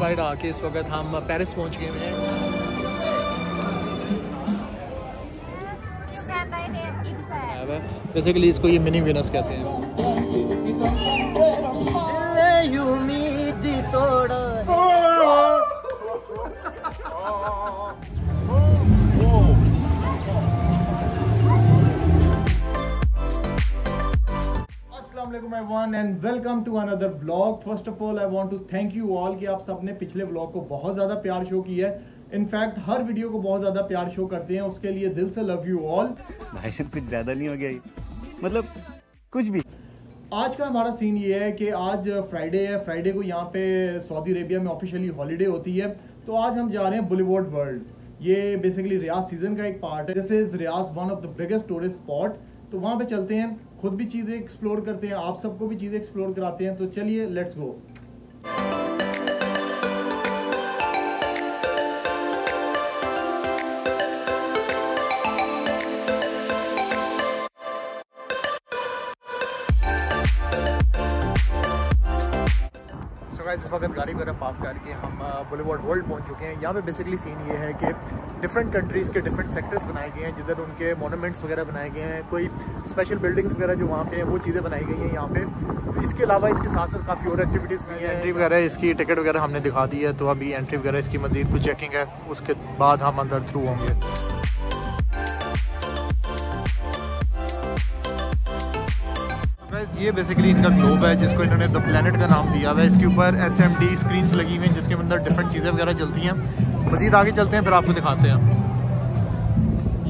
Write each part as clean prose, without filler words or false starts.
Flight आके इस वक्त हम पेरिस पहुंच गए हैं। बेसिकली इसको ये मिनी वेनस कहते हैं। Everyone and welcome to another vlog. First of all, I want to thank you all कि आप सबने पिछले व्लॉग को बहुत ज़्यादा प्यार शो किया है। इनफैक्ट हर वीडियो को बहुत ज़्यादा प्यार शो करते हैं, उसके लिए दिल से लव यू ऑल। भाई साहब कुछ ज़्यादा नहीं हो गया ये? मतलब कुछ भी। आज का हमारा सीन ये है कि आज फ्राइडे है। फ्राइडे को यहाँ पे सऊदी अरेबिया में ऑफिशियली हॉलीडे होती है, तो आज हम जा रहे हैं बुलेवार्ड वर्ल्ड। ये बेसिकली रियाज सीजन का एक पार्ट है। This is Riyadh one of the biggest tourist spot. तो वहाँ पे चलते हैं, खुद भी चीज़ें एक्सप्लोर करते हैं, आप सबको भी चीज़ें एक्सप्लोर कराते हैं। तो चलिए लेट्स गो। इस वक्त गाड़ी वगैरह पार्क करके हम बुलेवार्ड वर्ल्ड पहुंच चुके हैं। यहाँ पे बेसिकली सीन ये है कि डिफरेंट कंट्रीज़ के डिफरेंट सेक्टर्स बनाए गए हैं, जिधर उनके मोनूमेंट्स वगैरह बनाए गए हैं, कोई स्पेशल बिल्डिंग्स वगैरह जो वहाँ पे हैं वो चीज़ें बनाई गई हैं यहाँ पे। तो इसके अलावा इसके साथ साथ काफ़ी और एक्टिविटीज़ भी हैं। एंट्री वगैरह इसकी टिकट वगैरह हमने दिखा दी है, तो अभी एंट्री वगैरह इसकी मज़ीद कुछ चेकिंग है, उसके बाद हम अंदर थ्रू होंगे। ये बेसिकली इनका ग्लोब है जिसको इन्होंने द प्लेनेट का नाम दिया हुआ है। इसके ऊपर SMD स्क्रीन्स लगी हुई हैं जिसके अंदर डिफरेंट चीज़ें वगैरह चलती हैं। मज़ीद आगे चलते हैं, फिर आपको दिखाते हैं।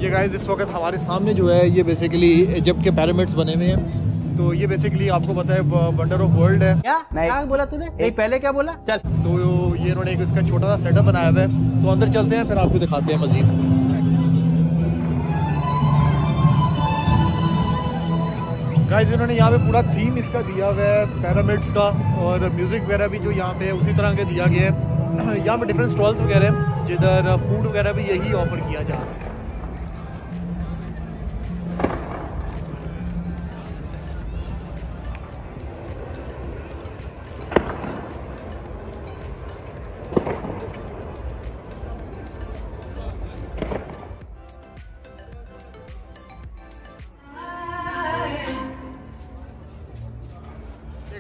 ये गाइस इस वक्त हमारे सामने जो है ये बेसिकली इजिप्ट के पिरामिड्स बने हुए हैं। तो ये बेसिकली आपको पता है वंडर ऑफ वर्ल्ड है। क्या बोला तूने? नहीं पहले क्या बोला? चल। तो ये इन्होंने एक इसका छोटा सा सेटअप बनाया हुआ है, तो अंदर चलते हैं, फिर आपको दिखाते हैं मज़ीद। गाइस इन्होंने यहाँ पे पूरा थीम इसका दिया हुआ है पिरामिड्स का, और म्यूज़िक वगैरह भी जो यहाँ पे उसी तरह के दिया गया है। यहाँ पे डिफरेंट स्टॉल्स वगैरह हैं जिधर फूड वगैरह भी यही ऑफर किया जा रहा है।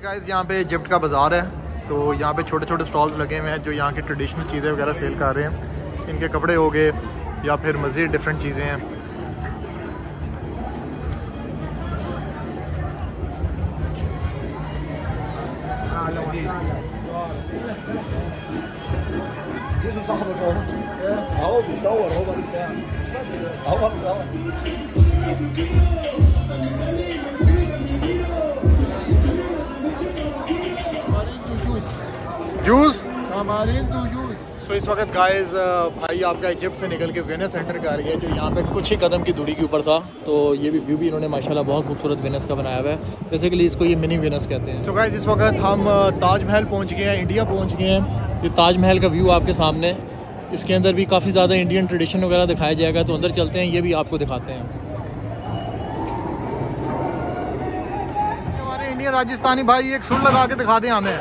गाइस यहाँ पे इजिप्ट का बाज़ार है, तो यहाँ पे छोटे छोटे स्टॉल्स लगे हुए हैं जो यहाँ की ट्रेडिशनल चीज़ें वगैरह सेल कर रहे हैं। इनके कपड़े हो गए या फिर मज़ीद डिफरेंट चीज़ें हैं। जूस सो इस वक्त गाइस भाई आपका इजिप्ट से निकल के वेनिस सेंटर का आ रही है, जो यहाँ पे कुछ ही कदम की दूरी के ऊपर था। तो ये भी व्यू भी इन्होंने माशाल्लाह बहुत खूबसूरत वेनिस का बनाया हुआ है। बेसिकली इसको ये मिनी वेनिस कहते हैं। सो गाइस इस वक्त हम ताजमहल पहुँच गए हैं, इंडिया पहुँच गए हैं। ये ताजमहल का व्यू आपके सामने, इसके अंदर भी काफ़ी ज़्यादा इंडियन ट्रेडिशन वगैरह दिखाया जाएगा। तो अंदर चलते हैं, ये भी आपको दिखाते हैं। हमारे इंडियन राजस्थानी भाई एक सुर लगा के दिखा दें हमें।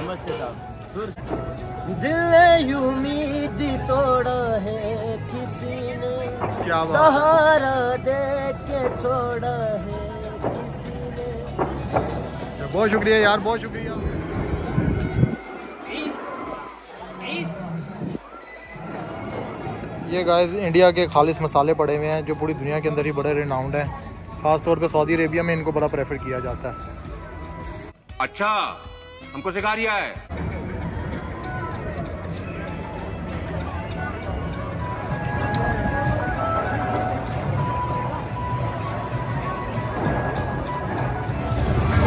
दिल ने उम्मीद तोड़ा है किसी ने, क्या बात, सहारा दे के छोड़ा है किसी ने। बहुत शुक्रिया यार, बहुत शुक्रिया। ये गाइस इंडिया के खालिस मसाले पड़े हुए हैं जो पूरी दुनिया के अंदर ही बड़े रिनाउंड हैं। ख़ास तौर पे सऊदी अरेबिया में इनको बड़ा प्रेफर किया जाता है। अच्छा, हमको सिखा रिया है।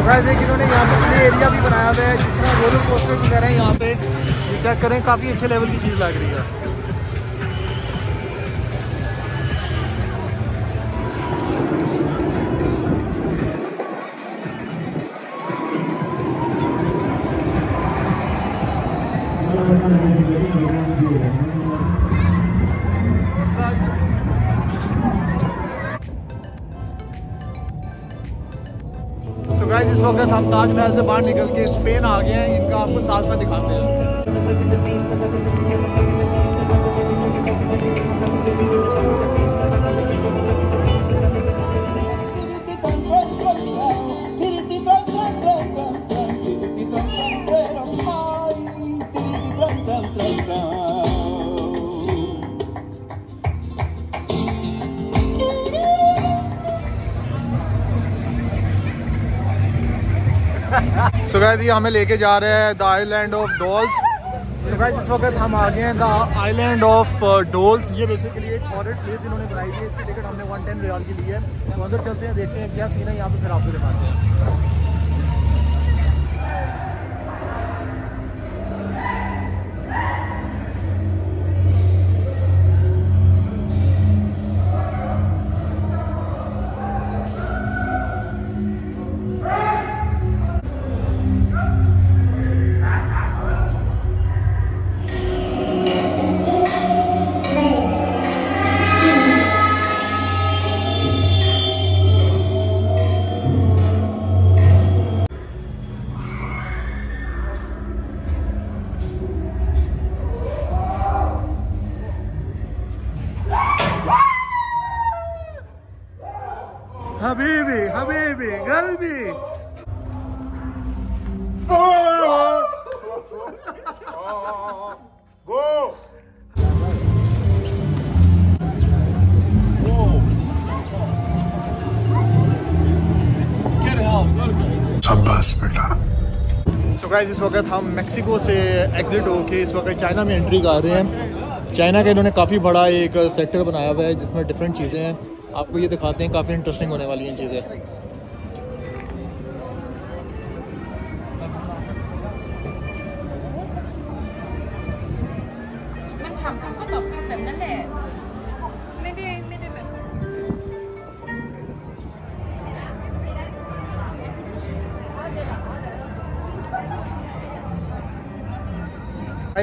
वैसे इन्होंने यहाँ पे प्ले एरिया भी बनाया हुआ है, जिस तरह रोलर कोस्टर वगैरह यहाँ पे। ये चेक करें, काफ़ी अच्छे लेवल की चीज़ लग रही है। तो गाइस इस वक्त हम ताजमहल से बाहर निकल के स्पेन आ गए हैं। इनका आपको साथ साथ दिखाते हैं। सो गाइस ये हमें लेके जा रहे हैं the island of dolls. So guys इस वक्त हम आ गए हैं द आइलैंड ऑफ डॉल्स। ये बेसिकली एक हॉरर प्लेस इन्होंने बनाई थी। इसकी टिकट हमने 110 रियाल की ली है। तो अंदर चलते हैं, देखते हैं क्या सीन है यहाँ पे, फिर आपको दिखाते हैं। हबीबी हबीबी गलबी शाबाश बेटा। सो गाइस इस वक्त हम मेक्सिको से एग्जिट होके इस वक्त चाइना में एंट्री कर रहे हैं। चाइना का इन्होंने काफ़ी बड़ा एक सेक्टर बनाया हुआ है जिसमें डिफरेंट चीज़ें हैं। आपको ये दिखाते हैं, काफ़ी इंटरेस्टिंग होने वाली हैं चीज़ें।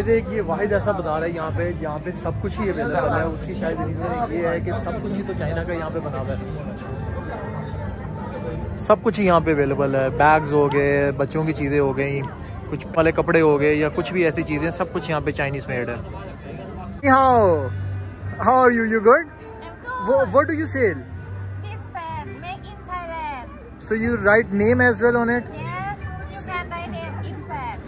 एक ये वाहिद ऐसा बाजार है यहाँ पे सब कुछ ही अवेलेबल है। उसकी शायद रीज़न ये है कि सब कुछ ही तो चाइना का यहाँ पे बना हुआ है। सब कुछ ही यहाँ पे अवेलेबल है। बैग्स हो गए, बच्चों की चीज़ें हो गई, कुछ वाले कपड़े हो गए या कुछ भी ऐसी चीज़ें, सब कुछ यहाँ पे चाइनीज़ मेड है। How are you? You good? I'm good. What do you sell? This fan made in Thailand. So you write name as well on it? Yes, you can write name in fan.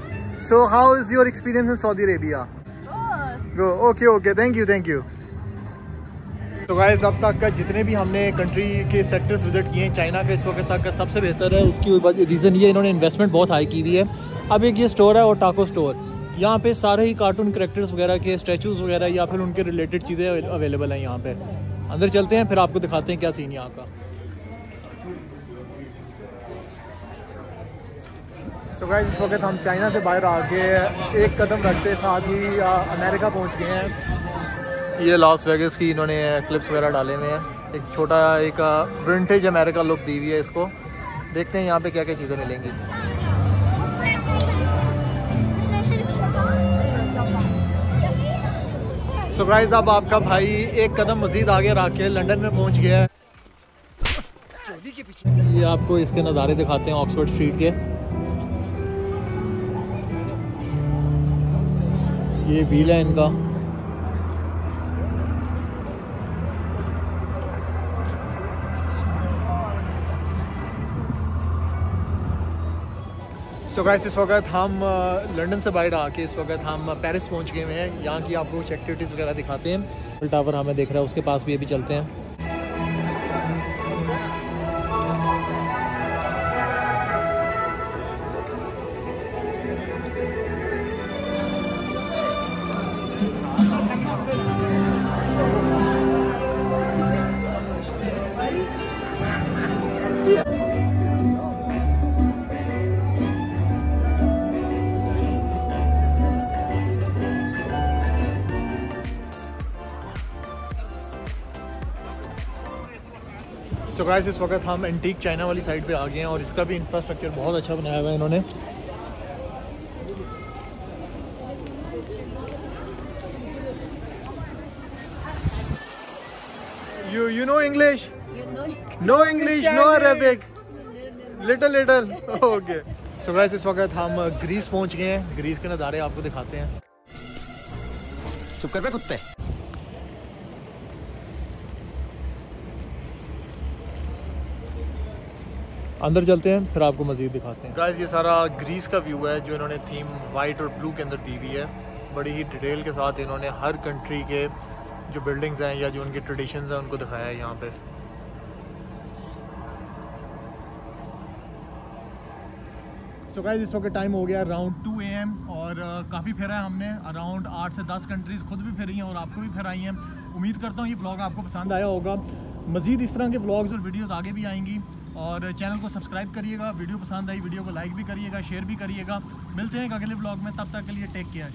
So how is your experience in Saudi Arabia? Good. Go. Okay. Thank you. तो guys अब तक का जितने भी हमने country के sectors visit किए हैं, चाइना का इस वक्त तक का सबसे बेहतर है। उसकी रीज़न ये इन्होंने इन्वेस्टमेंट बहुत हाई की हुई है। अब एक ये स्टोर है और टाको स्टोर, यहाँ पे सारे ही कार्टून कैरेक्टर्स वगैरह के स्टैचूज़ वगैरह या फिर उनके रिलेटेड चीज़ें अवेलेबल हैं यहाँ पे। अंदर चलते हैं, फिर आपको दिखाते हैं क्या सीन यहाँ का। सो गाइस इस वक्त हम चाइना से बाहर आके एक कदम रखते साथ ही अमेरिका पहुँच गए हैं। ये लॉस वेगस की इन्होंने क्लिप्स वगैरह डाले हुए हैं। एक छोटा एक विंटेज अमेरिका लुक दी हुई है इसको। देखते हैं यहाँ पे क्या क्या चीज़ें मिलेंगी। सो गाइस अब आपका भाई एक कदम मजीद आगे रख के लंदन में पहुंच गया है। ये आपको इसके नज़ारे दिखाते हैं ऑक्सफोर्ड स्ट्रीट के। ये व्हील है इनका। सो गाइस इस वक्त हम लंदन से बाहर आके इस वक्त हम पेरिस पहुंच गए हुए हैं। यहाँ की आपको कुछ एक्टिविटीज़ वगैरह दिखाते हैं। टावर हमें दिख रहा है, उसके पास भी अभी चलते हैं। सो गाइस इस वक्त हम एंटीक चाइना वाली साइड पे आ गए हैं और इसका भी इंफ्रास्ट्रक्चर बहुत अच्छा बनाया हुआ है इन्होंने। You know English? No English, no Arabic. Little. Okay. So guys इस वक्त हम ग्रीस पहुंच गए हैं। ग्रीस के नज़ारे आपको दिखाते हैं। चुप कर बे कुत्ते। अंदर चलते हैं फिर आपको मज़ीद दिखाते हैं। गाइस ये सारा ग्रीस का व्यू है जो इन्होंने थीम वाइट और ब्लू के अंदर दी हुई है। बड़ी ही डिटेल के साथ इन्होंने हर कंट्री के जो बिल्डिंग्स हैं या जो उनके ट्रेडिशंस हैं उनको दिखाया है यहाँ पे। सो गाइस इस वक्त टाइम हो गया अराउंड 2 AM और काफ़ी फिरा है हमने। अराउंड 8 से 10 कंट्रीज़ खुद भी फिरी हैं और आपको भी फिराई हैं। उम्मीद करता हूँ ये व्लॉग आपको पसंद आया होगा। मज़ीद इस तरह के व्लॉग्स और वीडियोस आगे भी आएंगी और चैनल को सब्सक्राइब करिएगा। वीडियो पसंद आई वीडियो को लाइक भी करिएगा, शेयर भी करिएगा। मिलते हैं एक अगले व्लॉग में, तब तक के लिए टेक केयर।